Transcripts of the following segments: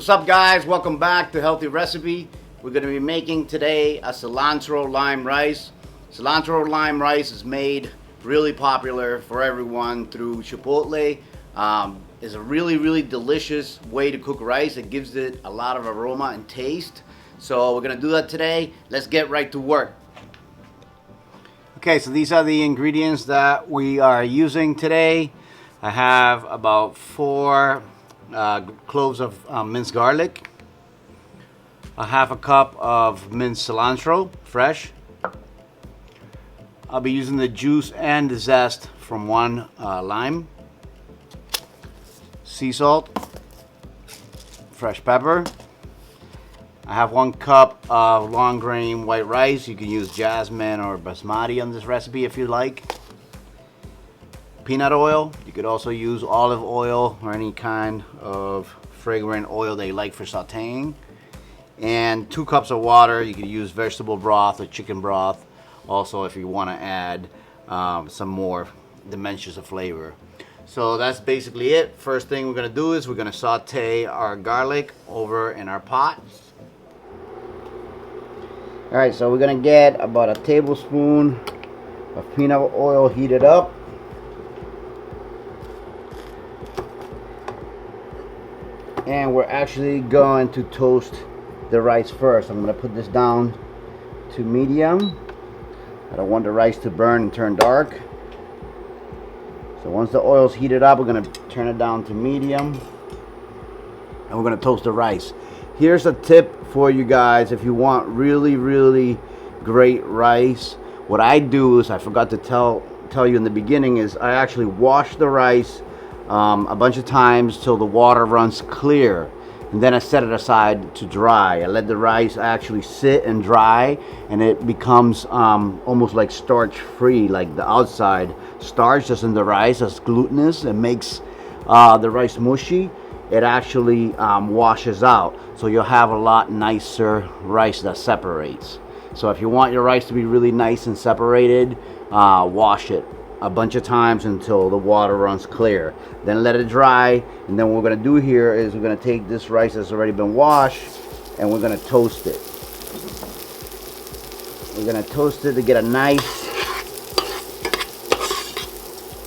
What's up, guys? Welcome back to Healthy Recipe. We're going to be making today a cilantro lime rice. Cilantro lime rice is made really popular for everyone through Chipotle. It's a really delicious way to cook rice. It gives it a lot of aroma and taste. So we're going to do that today. Let's get right to work. Okay, so these are the ingredients that we are using today. I have about 4 cloves of minced garlic, a half a cup of minced cilantro, fresh. I'll be using the juice and the zest from 1 lime, sea salt, fresh pepper. I have 1 cup of long grain white rice. You can use jasmine or basmati on this recipe if you like. Peanut oil. You could also use olive oil or any kind of fragrant oil that you like for sauteing. And 2 cups of water. You could use vegetable broth or chicken broth also if you want to add some more dimensions of flavor. So that's basically it. First thing we're going to do is we're going to saute our garlic over in our pot. Alright, so we're going to get about a tablespoon of peanut oil heated up. And we're actually going to toast the rice first. I'm going to put this down to medium. I don't want the rice to burn and turn dark. So once the oil's heated up, we're going to turn it down to medium. And we're going to toast the rice. Here's a tip for you guys if you want really great rice. What I do is, I forgot to tell you in the beginning, is I actually wash the rice a bunch of times till the water runs clear, and then I set it aside to dry. I let the rice actually sit and dry, and it becomes almost like starch free, like the outside starch that's in the rice that's glutinous and makes the rice mushy. It actually washes out, so you'll have a lot nicer rice that separates. So if you want your rice to be really nice and separated, wash it a bunch of times until the water runs clear. Then let it dry, and then what we're going to do here is we're going to take this rice that's already been washed and we're going to toast it. We're going to toast it to get a nice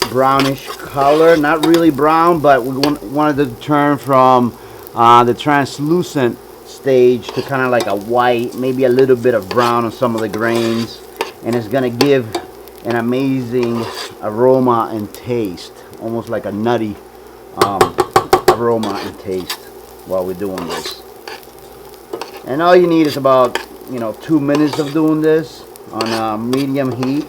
brownish color. Not really brown, but we wanted to turn from the translucent stage to kind of like a white, maybe a little bit of brown on some of the grains, and it's going to give an amazing aroma and taste, almost like a nutty aroma and taste while we're doing this. And all you need is about 2 minutes of doing this on medium heat.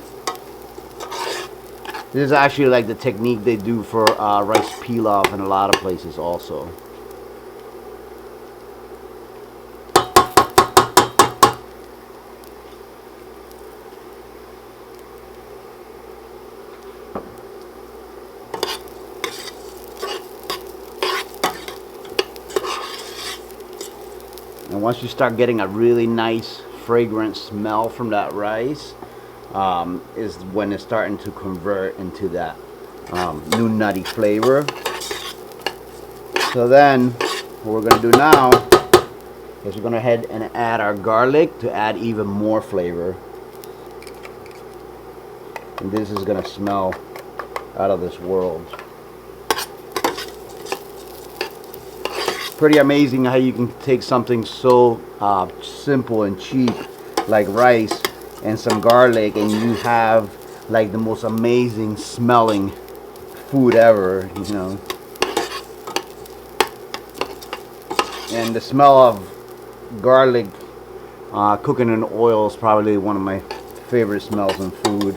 This is actually like the technique they do for rice pilaf in a lot of places also. And once you start getting a really nice fragrant smell from that rice, is when it's starting to convert into that new nutty flavor. So then what we're going to do now is we're going to head and add our garlic to add even more flavor. And this is going to smell out of this world. Pretty amazing how you can take something so simple and cheap like rice and some garlic, and you have like the most amazing smelling food ever, And the smell of garlic cooking in oil is probably one of my favorite smells in food.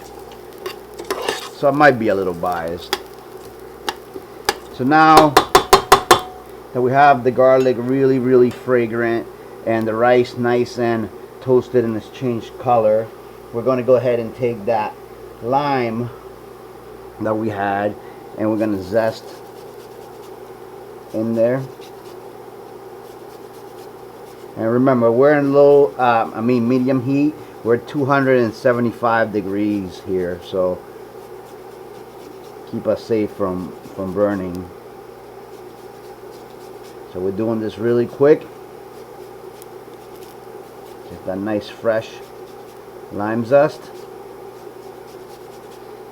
So I might be a little biased. So now that we have the garlic really fragrant and the rice nice and toasted and it's changed color, we're going to go ahead and take that lime that we had and we're going to zest in there. And remember, we're in medium heat. We're at 275 degrees here, so keep us safe from burning. So we're doing this really quick. Just that nice fresh lime zest.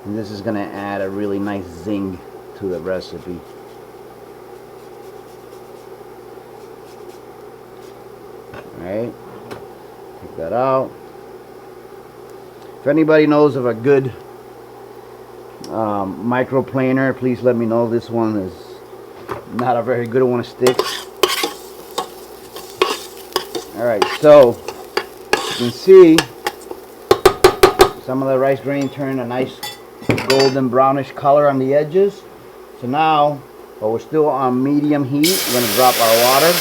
And this is going to add a really nice zing to the recipe. Alright, take that out. If anybody knows of a good microplaner, please let me know. This one is not a very good one to stick. Alright, so you can see some of the rice grain turned a nice golden brownish color on the edges. So now, while we're still on medium heat, we're going to drop our water.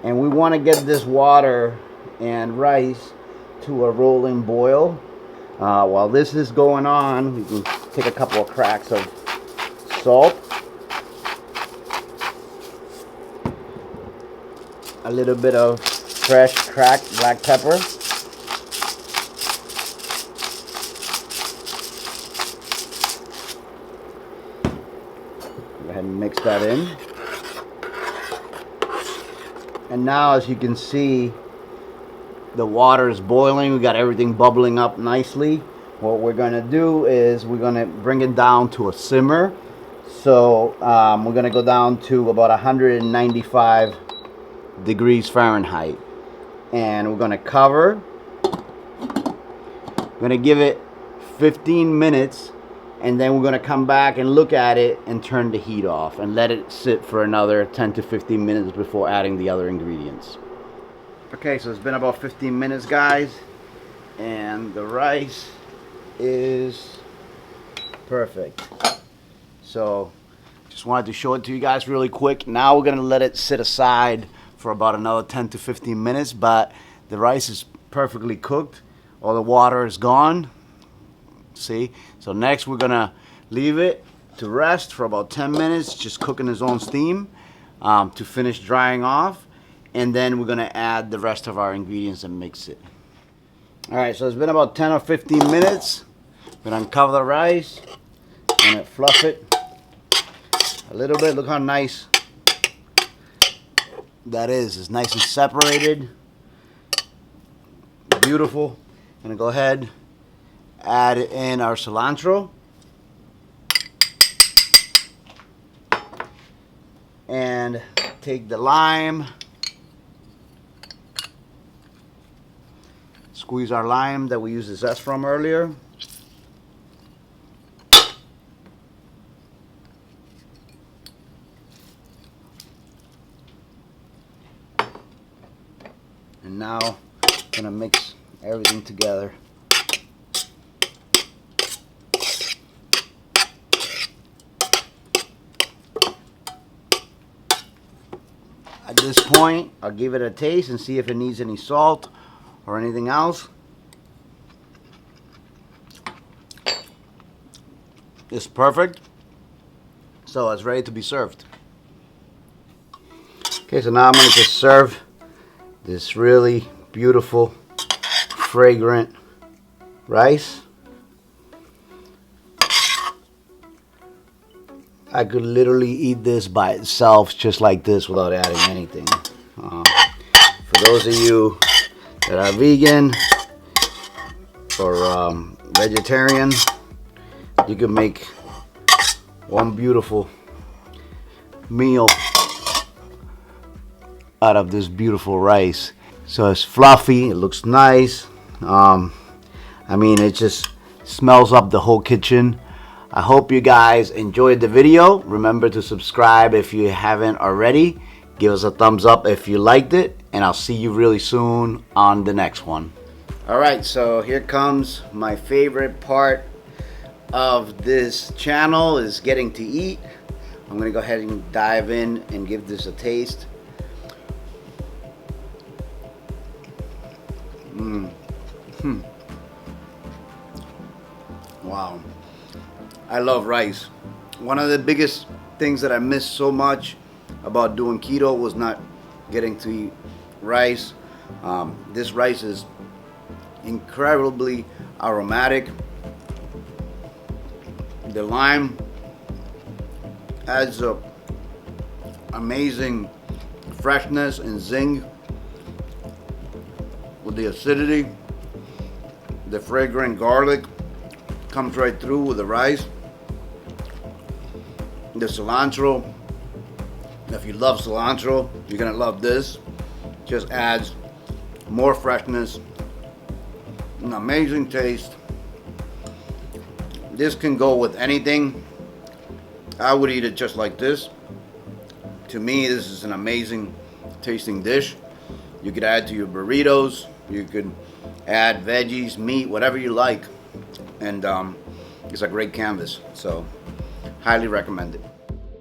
And we want to get this water and rice to a rolling boil. While this is going on, we can take a couple of cracks of salt, a little bit of fresh cracked black pepper, go ahead and mix that in. And now, as you can see, the water is boiling. We got everything bubbling up nicely. What we're going to do is we're going to bring it down to a simmer. So we're going to go down to about 195 degrees Fahrenheit. And we're going to cover. We're going to give it 15 minutes. And then we're going to come back and look at it and turn the heat off and let it sit for another 10 to 15 minutes before adding the other ingredients. Okay, so it's been about 15 minutes, guys, and the rice is perfect. So just wanted to show it to you guys really quick. Now we're going to let it sit aside for about another 10 to 15 minutes, but the rice is perfectly cooked. All the water is gone. See? So next we're going to leave it to rest for about 10 minutes, just cooking its own steam to finish drying off. And then we're going to add the rest of our ingredients and mix it. Alright, so it's been about 10 or 15 minutes. We're going to uncover the rice and fluff it a little bit. Look how nice that is. It's nice and separated. Beautiful. I'm going to go ahead, add in our cilantro. And take the lime. Squeeze our lime that we used the zest from earlier. And now I'm gonna mix everything together. At this point, I'll give it a taste and see if it needs any salt or anything else. It's perfect. So it's ready to be served. Okay, so now I'm going to just serve this really beautiful, fragrant rice. I could literally eat this by itself just like this without adding anything. For those of you that are vegan or vegetarian, you can make one beautiful meal out of this beautiful rice. So it's fluffy, it looks nice. I mean, it just smells up the whole kitchen. I hope you guys enjoyed the video. Remember to subscribe if you haven't already. Give us a thumbs up if you liked it, and I'll see you really soon on the next one. Alright, so here comes my favorite part of this channel, is getting to eat. I'm gonna go ahead and dive in and give this a taste. Wow, I love rice. One of the biggest things that I miss so much about doing keto was not getting to eat rice. This rice is incredibly aromatic. The lime adds a amazing freshness and zing with the acidity. The fragrant garlic comes right through with the rice. The cilantro, if you love cilantro, you're gonna love this. Just adds more freshness, an amazing taste. This can go with anything. I would eat it just like this. To me, this is an amazing tasting dish. You could add to your burritos. You could add veggies, meat, whatever you like. And it's a great canvas. So, highly recommend it.